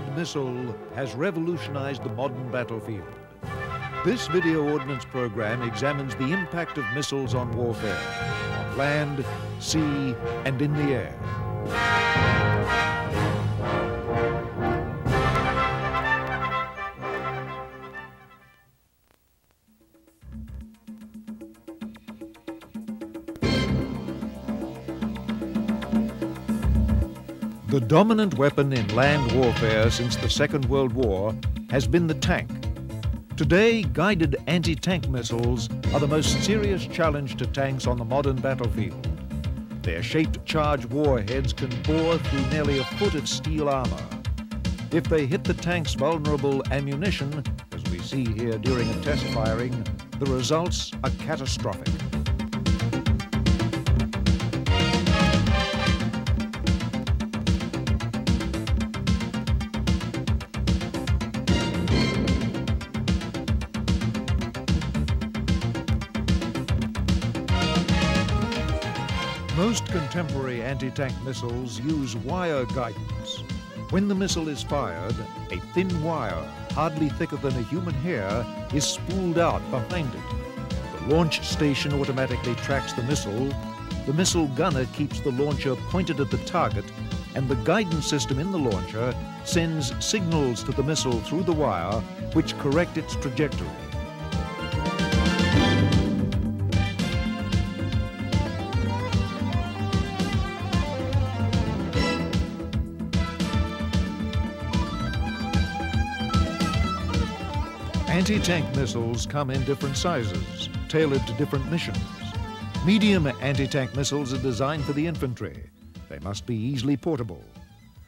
guided missile has revolutionized the modern battlefield. This video ordnance program examines the impact of missiles on warfare, on land, sea, and in the air. The dominant weapon in land warfare since the Second World War has been the tank. Today, guided anti-tank missiles are the most serious challenge to tanks on the modern battlefield. Their shaped charge warheads can bore through nearly a foot of steel armor. If they hit the tank's vulnerable ammunition, as we see here during a test firing, the results are catastrophic. Most contemporary anti-tank missiles use wire guidance. When the missile is fired, a thin wire, hardly thicker than a human hair, is spooled out behind it. The launch station automatically tracks the missile gunner keeps the launcher pointed at the target, and the guidance system in the launcher sends signals to the missile through the wire, which correct its trajectory. Anti-tank missiles come in different sizes, tailored to different missions. Medium anti-tank missiles are designed for the infantry. They must be easily portable.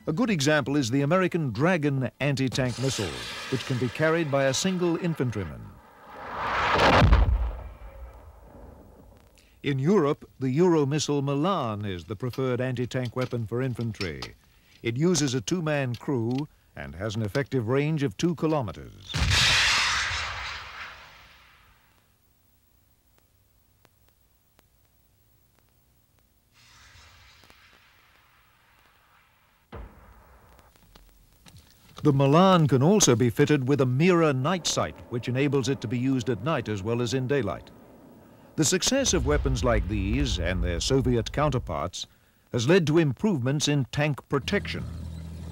A good example is the American Dragon anti-tank missile, which can be carried by a single infantryman. In Europe, the Euro missile Milan is the preferred anti-tank weapon for infantry. It uses a two-man crew and has an effective range of 2 kilometers. The Milan can also be fitted with a mirror night sight, which enables it to be used at night as well as in daylight. The success of weapons like these and their Soviet counterparts has led to improvements in tank protection.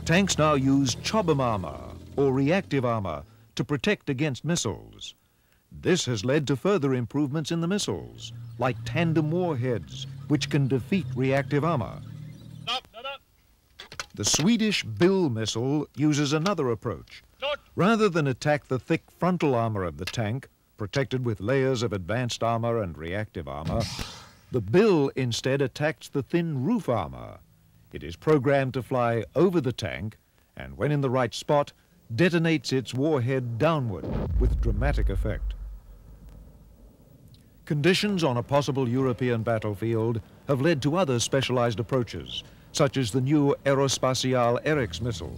Tanks now use Chobham armor or reactive armor to protect against missiles. This has led to further improvements in the missiles, like tandem warheads, which can defeat reactive armor. The Swedish Bill missile uses another approach. Rather than attack the thick frontal armor of the tank, protected with layers of advanced armor and reactive armor, the Bill instead attacks the thin roof armor. It is programmed to fly over the tank, and when in the right spot, detonates its warhead downward with dramatic effect. Conditions on a possible European battlefield have led to other specialized approaches, such as the new Aerospatiale Eryx missile.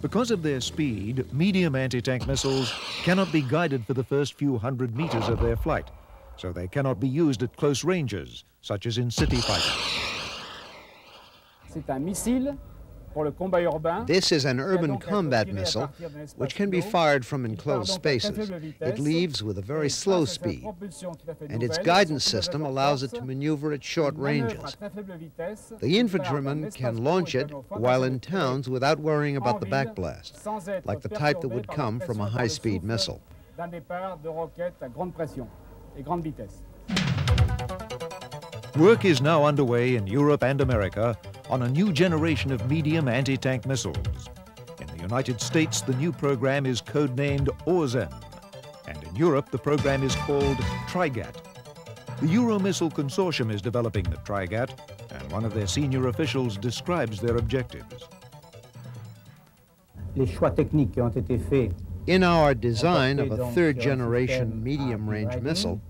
Because of their speed, medium anti-tank missiles cannot be guided for the first few hundred meters of their flight, so they cannot be used at close ranges, such as in city fighting. This is an urban combat missile which can be fired from enclosed spaces. It leaves with a very slow speed, and its guidance system allows it to maneuver at short ranges. The infantryman can launch it while in towns without worrying about the backblast, like the type that would come from a high-speed missile. Work is now underway in Europe and America on a new generation of medium anti-tank missiles. In the United States, the new program is codenamed Orzen, and in Europe, the program is called Trigat. The Euro Missile Consortium is developing the Trigat, and one of their senior officials describes their objectives. In our design of a third-generation medium-range missile,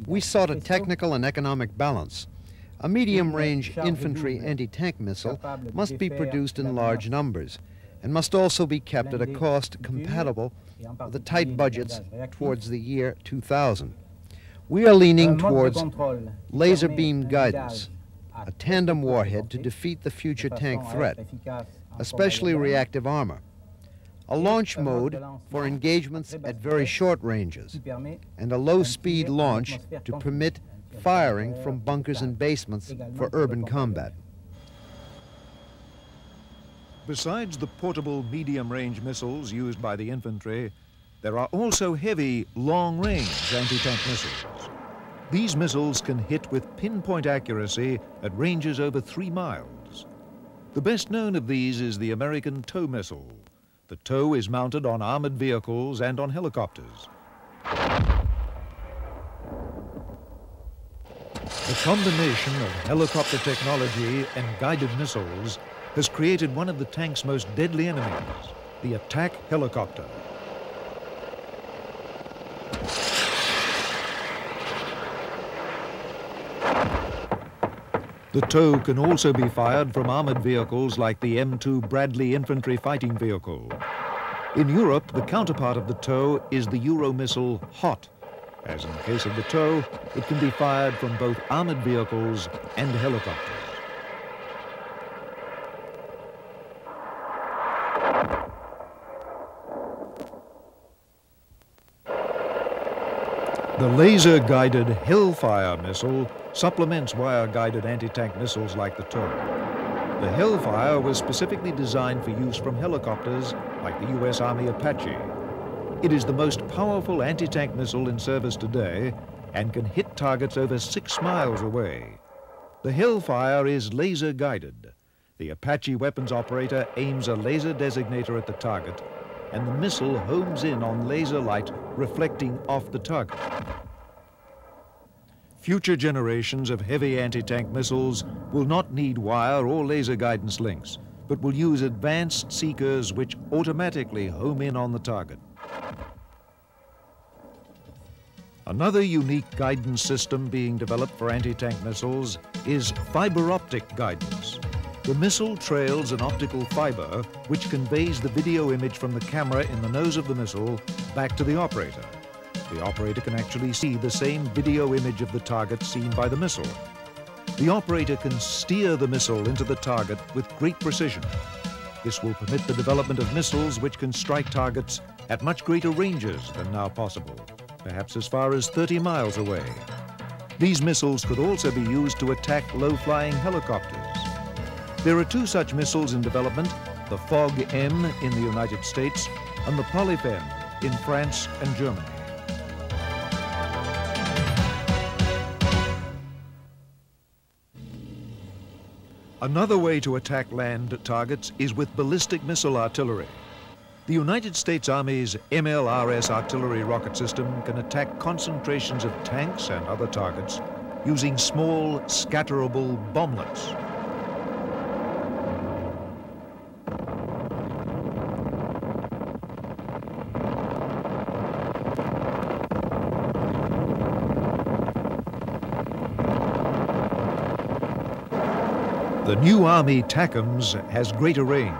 we sought a technical and economic balance. A medium-range infantry anti-tank missile must be produced in large numbers and must also be kept at a cost compatible with the tight budgets towards the year 2000. We are leaning towards laser beam guidance, a tandem warhead to defeat the future tank threat, especially reactive armor. a launch mode for engagements at very short ranges, and a low-speed launch to permit firing from bunkers and basements for urban combat. Besides the portable medium-range missiles used by the infantry, there are also heavy, long-range anti-tank missiles. These missiles can hit with pinpoint accuracy at ranges over 3 miles. The best known of these is the American TOW missile. The TOW is mounted on armored vehicles and on helicopters. The combination of helicopter technology and guided missiles has created one of the tank's most deadly enemies, the attack helicopter. The TOW can also be fired from armored vehicles like the M2 Bradley infantry fighting vehicle. In Europe, the counterpart of the TOW is the Euro missile HOT. As in the case of the TOW, it can be fired from both armored vehicles and helicopters. The laser-guided Hellfire missile supplements wire-guided anti-tank missiles like the TOW. The Hellfire was specifically designed for use from helicopters like the U.S. Army Apache. It is the most powerful anti-tank missile in service today and can hit targets over 6 miles away. The Hellfire is laser-guided. The Apache weapons operator aims a laser designator at the target, and the missile homes in on laser light reflecting off the target. Future generations of heavy anti-tank missiles will not need wire or laser guidance links, but will use advanced seekers which automatically home in on the target. Another unique guidance system being developed for anti-tank missiles is fiber optic guidance. The missile trails an optical fiber which conveys the video image from the camera in the nose of the missile back to the operator. The operator can actually see the same video image of the target seen by the missile. The operator can steer the missile into the target with great precision. This will permit the development of missiles which can strike targets at much greater ranges than now possible, perhaps as far as 30 miles away. These missiles could also be used to attack low-flying helicopters. There are 2 such missiles in development, the FOG-M in the United States and the Polyfem in France and Germany. Another way to attack land targets is with ballistic missile artillery. The United States Army's MLRS artillery rocket system can attack concentrations of tanks and other targets using small, scatterable bomblets. The new Army TACMS has greater range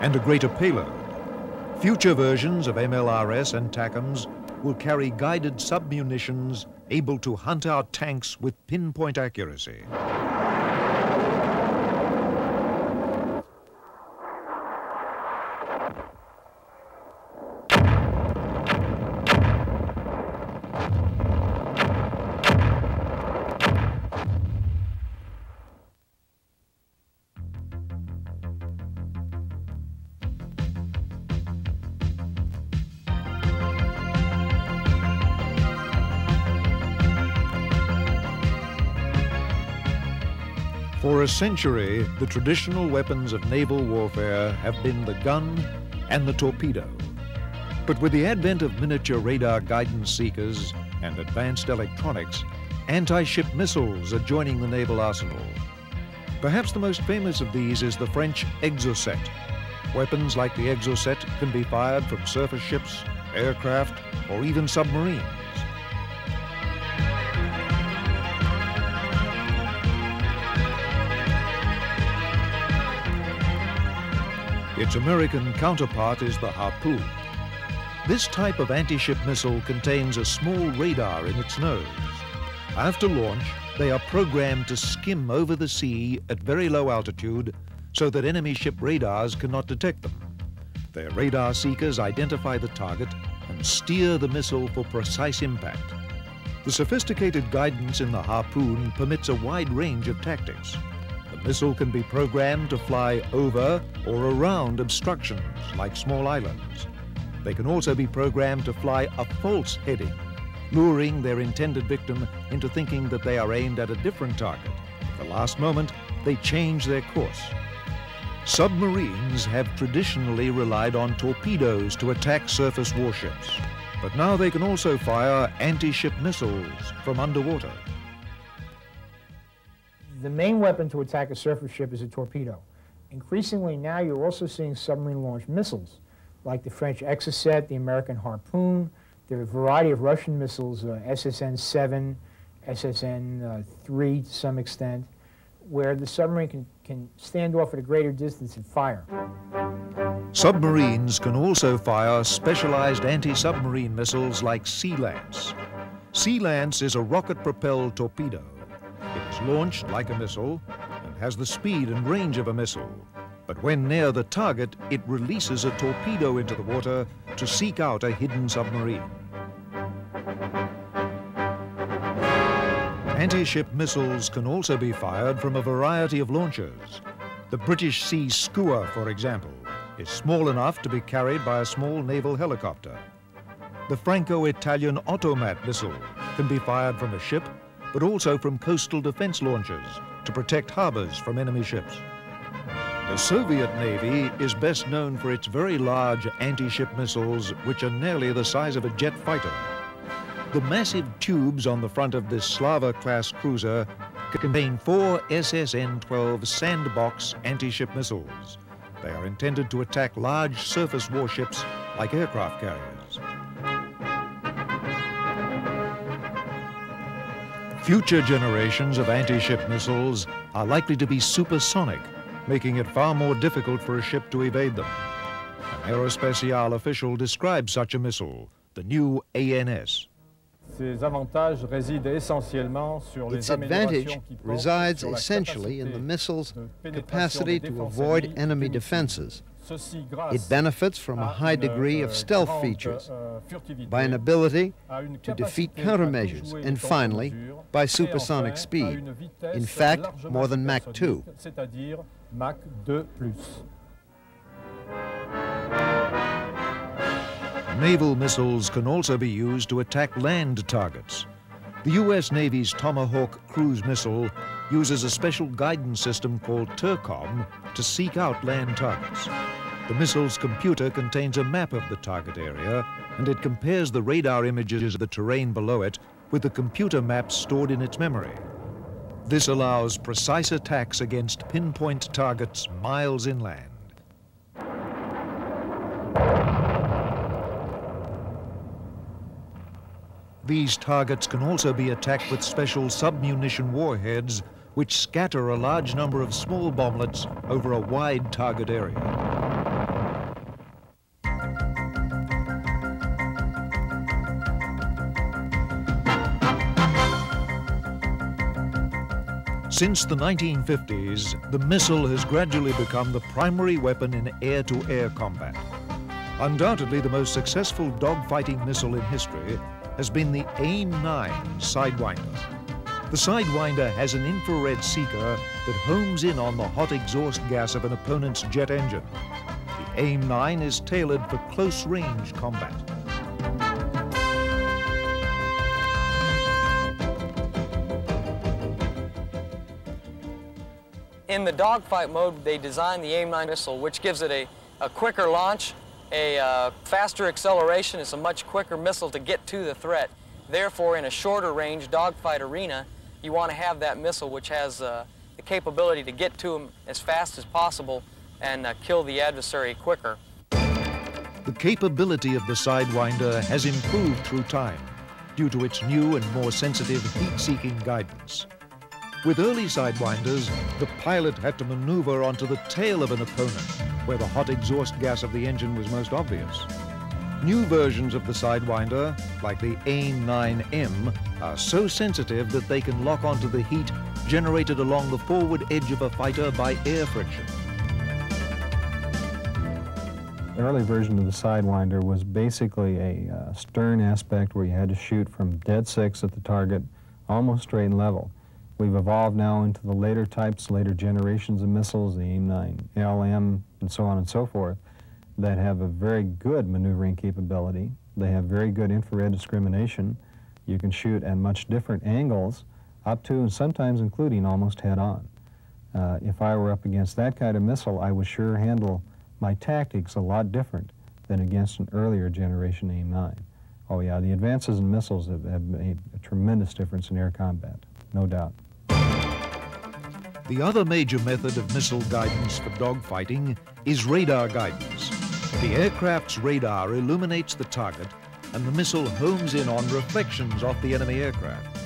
and a greater payload. Future versions of MLRS and TACMS will carry guided submunitions able to hunt out tanks with pinpoint accuracy. For a century, the traditional weapons of naval warfare have been the gun and the torpedo. But with the advent of miniature radar guidance seekers and advanced electronics, anti-ship missiles are joining the naval arsenal. Perhaps the most famous of these is the French Exocet. Weapons like the Exocet can be fired from surface ships, aircraft, or even submarines. Its American counterpart is the Harpoon. This type of anti-ship missile contains a small radar in its nose. After launch, they are programmed to skim over the sea at very low altitude so that enemy ship radars cannot detect them. Their radar seekers identify the target and steer the missile for precise impact. The sophisticated guidance in the Harpoon permits a wide range of tactics. The missile can be programmed to fly over or around obstructions like small islands. They can also be programmed to fly a false heading, luring their intended victim into thinking that they are aimed at a different target. At the last moment, they change their course. Submarines have traditionally relied on torpedoes to attack surface warships, but now they can also fire anti-ship missiles from underwater. The main weapon to attack a surface ship is a torpedo. Increasingly now you're also seeing submarine-launched missiles, like the French Exocet, the American Harpoon. There are a variety of Russian missiles, SSN-7, SSN-3 to some extent, where the submarine can stand off at a greater distance and fire. Submarines can also fire specialized anti-submarine missiles like Sea Lance. Sea Lance is a rocket-propelled torpedo. It is launched like a missile and has the speed and range of a missile. But when near the target, it releases a torpedo into the water to seek out a hidden submarine. Anti-ship missiles can also be fired from a variety of launchers. The British Sea Skua, for example, is small enough to be carried by a small naval helicopter. The Franco-Italian Automat missile can be fired from a ship, but also from coastal defense launchers to protect harbors from enemy ships. The Soviet Navy is best known for its very large anti-ship missiles, which are nearly the size of a jet fighter. The massive tubes on the front of this Slava-class cruiser contain 4 SSN-12 Sandbox anti-ship missiles. They are intended to attack large surface warships like aircraft carriers. Future generations of anti-ship missiles are likely to be supersonic, making it far more difficult for a ship to evade them. An aerospatiale official describes such a missile, the new ANS. Its advantage resides essentially in the missile's capacity to avoid enemy defenses. It benefits from a high degree of stealth features, by an ability to defeat countermeasures, and finally, by supersonic speed. In fact, more than Mach 2. Naval missiles can also be used to attack land targets. The U.S. Navy's Tomahawk cruise missile uses a special guidance system called TERCOM to seek out land targets. The missile's computer contains a map of the target area, and it compares the radar images of the terrain below it with the computer maps stored in its memory. This allows precise attacks against pinpoint targets miles inland. These targets can also be attacked with special submunition warheads, which scatter a large number of small bomblets over a wide target area. Since the 1950s, the missile has gradually become the primary weapon in air-to-air combat. Undoubtedly, the most successful dogfighting missile in history has been the AIM-9 Sidewinder. The Sidewinder has an infrared seeker that homes in on the hot exhaust gas of an opponent's jet engine. The AIM-9 is tailored for close-range combat. In the dogfight mode, they designed the AIM-9 missile, which gives it a quicker launch, a faster acceleration. It's a much quicker missile to get to the threat. Therefore, in a shorter range dogfight arena, you want to have that missile which has the capability to get to them as fast as possible and kill the adversary quicker. The capability of the Sidewinder has improved through time due to its new and more sensitive heat-seeking guidance. With early Sidewinders, the pilot had to maneuver onto the tail of an opponent, where the hot exhaust gas of the engine was most obvious. New versions of the Sidewinder, like the AIM-9M, are so sensitive that they can lock onto the heat generated along the forward edge of a fighter by air friction. early version of the Sidewinder was basically a stern aspect where you had to shoot from dead six at the target, almost straight and level. We've evolved now into the later types, later generations of missiles, the AIM-9 LM, and so on and so forth, that have a very good maneuvering capability. They have very good infrared discrimination. You can shoot at much different angles, up to and sometimes including almost head-on. If I were up against that kind of missile, I would sure handle my tactics a lot different than against an earlier generation AIM-9. Oh yeah, the advances in missiles have made a tremendous difference in air combat, no doubt. The other major method of missile guidance for dogfighting is radar guidance. The aircraft's radar illuminates the target and the missile homes in on reflections off the enemy aircraft.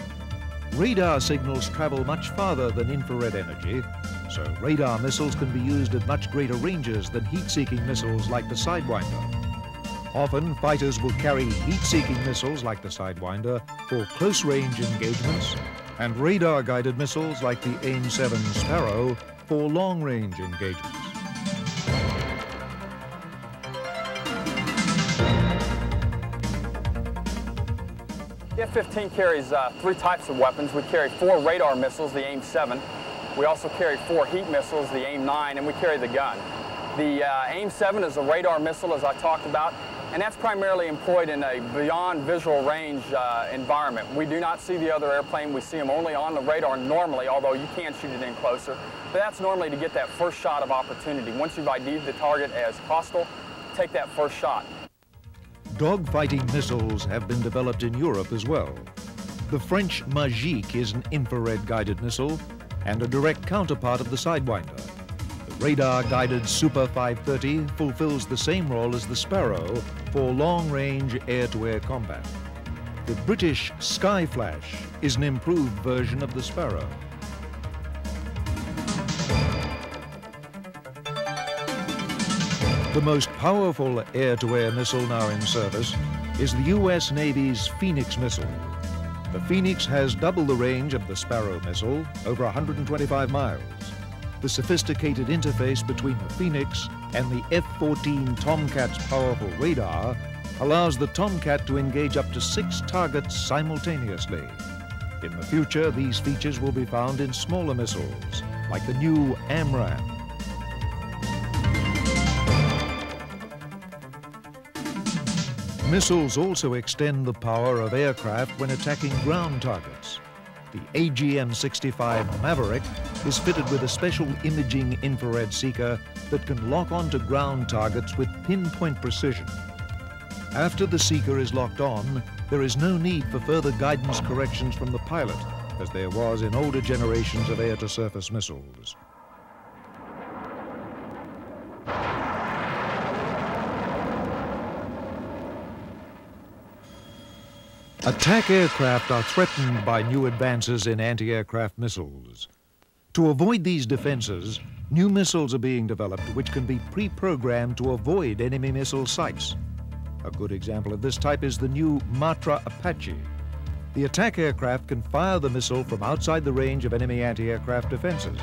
Radar signals travel much farther than infrared energy, so radar missiles can be used at much greater ranges than heat-seeking missiles like the Sidewinder. Often, fighters will carry heat-seeking missiles like the Sidewinder for close-range engagements, and radar-guided missiles like the AIM-7 Sparrow for long-range engagements. The F-15 carries three types of weapons. We carry 4 radar missiles, the AIM-7. We also carry 4 heat missiles, the AIM-9, and we carry the gun. The AIM-7 is a radar missile, as I talked about, and that's primarily employed in a beyond visual range environment. We do not see the other airplane. We see them only on the radar normally, although you can shoot it in closer. But that's normally to get that first shot of opportunity. Once you've ID'd the target as hostile, take that first shot. Dogfighting missiles have been developed in Europe as well. The French Magique is an infrared-guided missile and a direct counterpart of the Sidewinder. The radar-guided Super 530 fulfills the same role as the Sparrow for long-range air-to-air combat. The British Skyflash is an improved version of the Sparrow. The most powerful air-to-air missile now in service is the U.S. Navy's Phoenix missile. The Phoenix has double the range of the Sparrow missile, over 125 miles. The sophisticated interface between the Phoenix and the F-14 Tomcat's powerful radar allows the Tomcat to engage up to 6 targets simultaneously. In the future, these features will be found in smaller missiles, like the new AMRAAM. Missiles also extend the power of aircraft when attacking ground targets. The AGM-65 Maverick is fitted with a special imaging infrared seeker that can lock onto ground targets with pinpoint precision. After the seeker is locked on, there is no need for further guidance corrections from the pilot, as there was in older generations of air-to-surface missiles. Attack aircraft are threatened by new advances in anti-aircraft missiles. To avoid these defenses, new missiles are being developed which can be pre-programmed to avoid enemy missile sites. A good example of this type is the new Matra Apache. The attack aircraft can fire the missile from outside the range of enemy anti-aircraft defenses.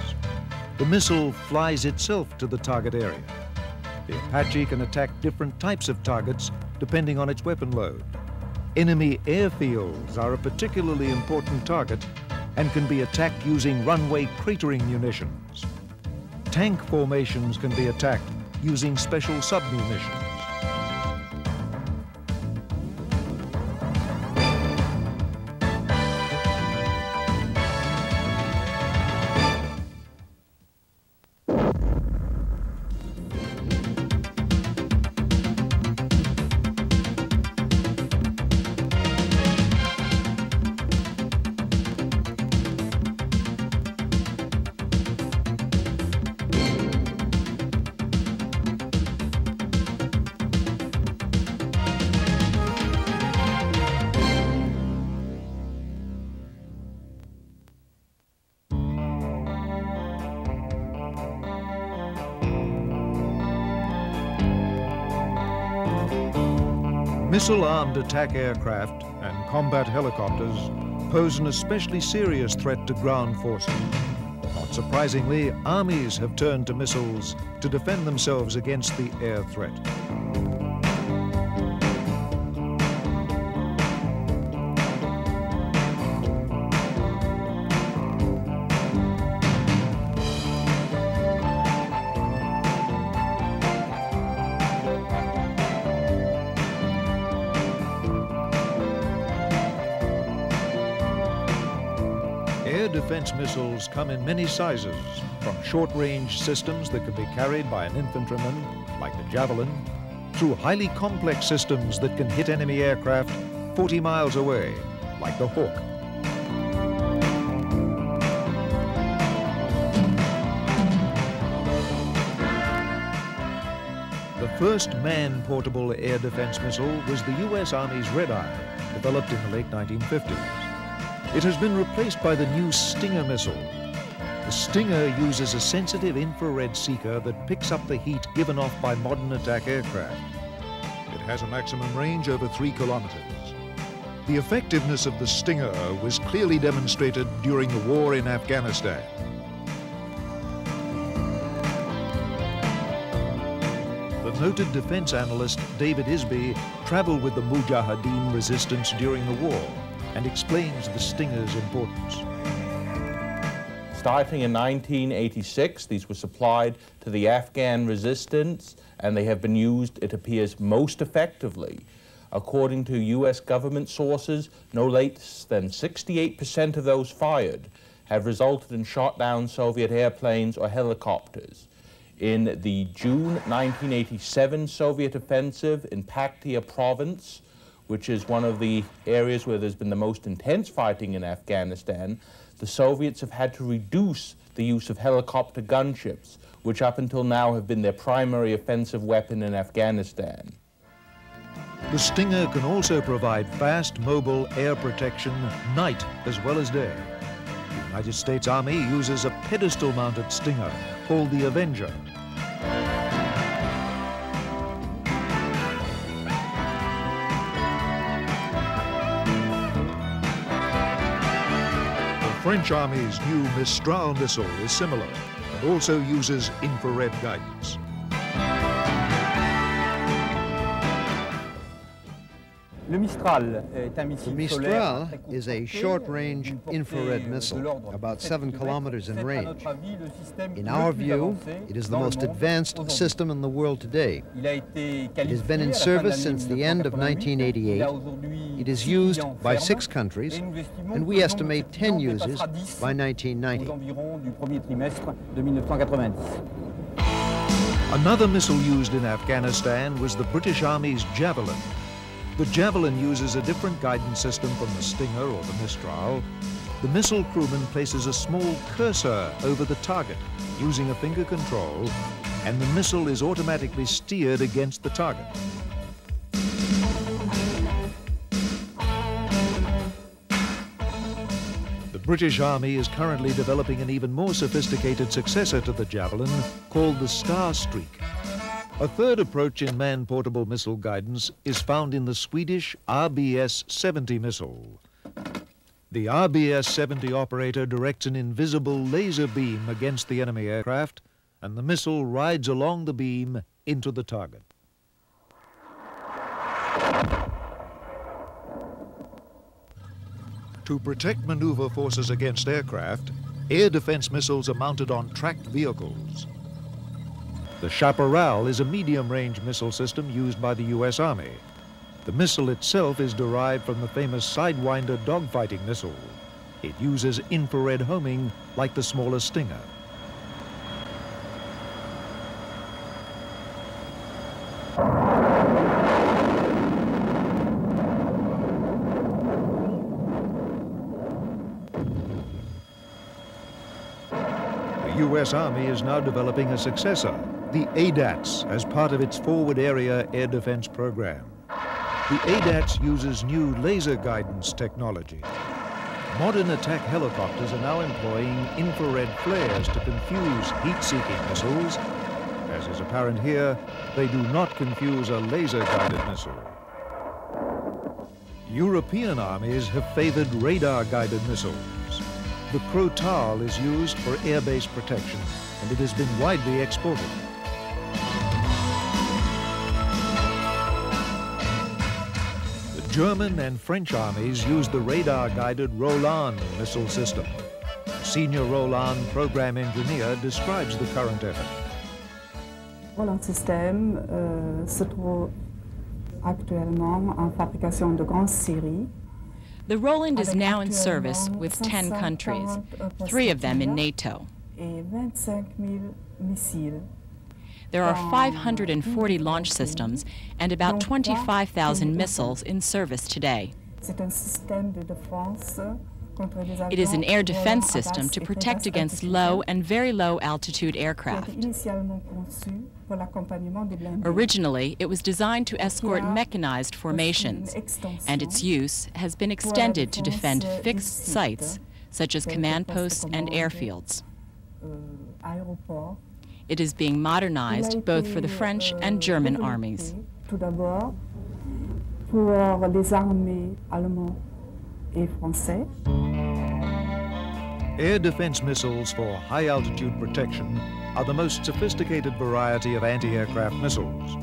The missile flies itself to the target area. The Apache can attack different types of targets depending on its weapon load. Enemy airfields are a particularly important target and can be attacked using runway cratering munitions. Tank formations can be attacked using special submunitions. Missile-armed attack aircraft and combat helicopters pose an especially serious threat to ground forces. Not Surprisingly, armies have turned to missiles to defend themselves against the air threat. Air defense missiles come in many sizes, from short-range systems that can be carried by an infantryman, like the Javelin, through highly complex systems that can hit enemy aircraft 40 miles away, like the Hawk. The first man-portable air defense missile was the U.S. Army's Red Eye, developed in the late 1950s. It has been replaced by the new Stinger missile. The Stinger uses a sensitive infrared seeker that picks up the heat given off by modern attack aircraft. It has a maximum range over 3 kilometers. The effectiveness of the Stinger was clearly demonstrated during the war in Afghanistan. The noted defense analyst David Isby traveled with the Mujahideen resistance during the war and explains the Stinger's importance. Starting in 1986, these were supplied to the Afghan resistance, and they have been used, it appears, most effectively. According to U.S. government sources, no less than 68% of those fired have resulted in shot down Soviet airplanes or helicopters. In the June 1987 Soviet offensive in Paktia province, which is one of the areas where there's been the most intense fighting in Afghanistan, the Soviets have had to reduce the use of helicopter gunships, which up until now have been their primary offensive weapon in Afghanistan. The Stinger can also provide fast, mobile air protection night as well as day. The United States Army uses a pedestal-mounted Stinger called the Avenger. The French Army's new Mistral missile is similar and also uses infrared guidance. The Mistral is a short-range infrared missile, about 7 kilometers in range. In our view, it is the most advanced system in the world today. It has been in service since the end of 1988. It is used by 6 countries, and we estimate 10 users by 1990. Another missile used in Afghanistan was the British Army's Javelin. The Javelin uses a different guidance system from the Stinger or the Mistral. The missile crewman places a small cursor over the target using a finger control, and the missile is automatically steered against the target. The British Army is currently developing an even more sophisticated successor to the Javelin called the Star Streak. A third approach in man-portable missile guidance is found in the Swedish RBS-70 missile. The RBS-70 operator directs an invisible laser beam against the enemy aircraft, and the missile rides along the beam into the target. To protect maneuver forces against aircraft, air defense missiles are mounted on tracked vehicles. The Chaparral is a medium-range missile system used by the U.S. Army. The missile itself is derived from the famous Sidewinder dogfighting missile. It uses infrared homing like the smaller Stinger. The U.S. Army is now developing a successor, the ADATS, as part of its Forward Area Air Defense Program. The ADATS uses new laser guidance technology. Modern attack helicopters are now employing infrared flares to confuse heat-seeking missiles. As is apparent here, they do not confuse a laser-guided missile. European armies have favored radar-guided missiles. The Crotal is used for air-based protection, and it has been widely exported. The German and French armies use the radar-guided Roland missile system. A senior Roland program engineer describes the current effort. Roland système se trouve actuellement en fabrication de grande série. The Roland is now in service with 10 countries, 3 of them in NATO. There are 540 launch systems and about 25,000 missiles in service today. It is an air defense system to protect against low and very low altitude aircraft. Originally, it was designed to escort mechanized formations, and its use has been extended to defend fixed sites, such as command posts and airfields. It is being modernized both for the French and German armies. Air defense missiles for high-altitude protection are the most sophisticated variety of anti-aircraft missiles.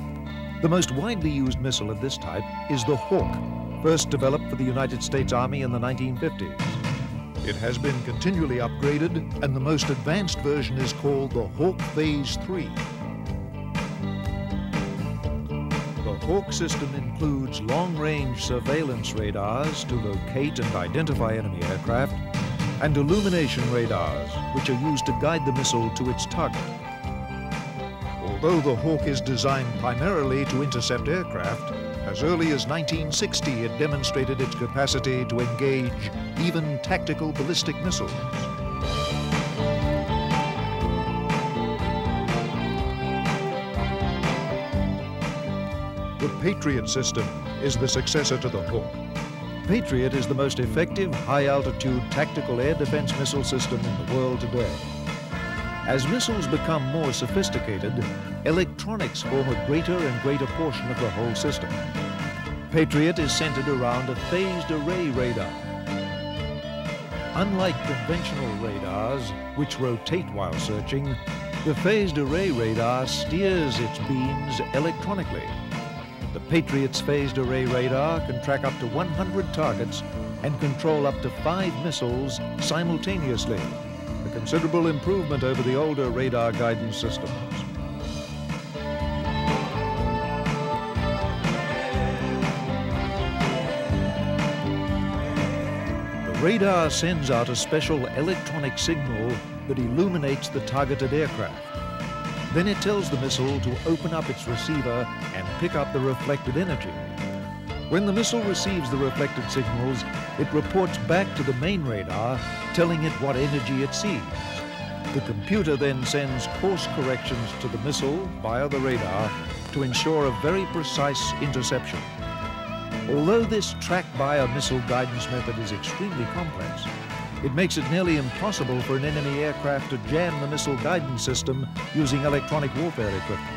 The most widely used missile of this type is the Hawk, first developed for the United States Army in the 1950s. It has been continually upgraded, and the most advanced version is called the Hawk Phase 3. The Hawk system includes long-range surveillance radars to locate and identify enemy aircraft, and illumination radars, which are used to guide the missile to its target. Although the Hawk is designed primarily to intercept aircraft, as early as 1960 it demonstrated its capacity to engage even tactical ballistic missiles. The Patriot system is the successor to the Hawk. Patriot is the most effective high-altitude tactical air defense missile system in the world today. As missiles become more sophisticated, electronics form a greater and greater portion of the whole system. Patriot is centered around a phased array radar. Unlike conventional radars, which rotate while searching, the phased array radar steers its beams electronically. The Patriot's phased array radar can track up to 100 targets and control up to 5 missiles simultaneously, a considerable improvement over the older radar guidance systems. The radar sends out a special electronic signal that illuminates the targeted aircraft. Then it tells the missile to open up its receiver and pick up the reflected energy. When the missile receives the reflected signals, it reports back to the main radar, telling it what energy it sees. The computer then sends course corrections to the missile via the radar to ensure a very precise interception. Although this track-by-a-missile guidance method is extremely complex, it makes it nearly impossible for an enemy aircraft to jam the missile guidance system using electronic warfare equipment.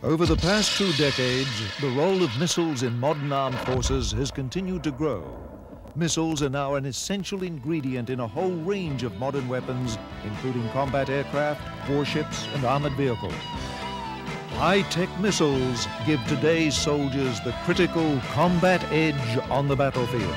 Over the past 2 decades, the role of missiles in modern armed forces has continued to grow. Missiles are now an essential ingredient in a whole range of modern weapons, including combat aircraft, warships, and armored vehicles. High-tech missiles give today's soldiers the critical combat edge on the battlefield.